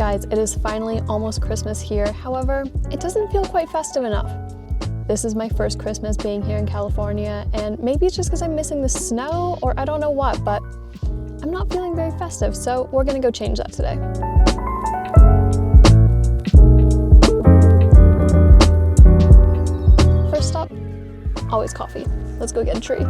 Guys, it is finally almost Christmas here. However, it doesn't feel quite festive enough. This is my first Christmas being here in California, and maybe it's just because I'm missing the snow or I don't know what, but I'm not feeling very festive, so we're gonna go change that today. First stop, always coffee. Let's go get a tree.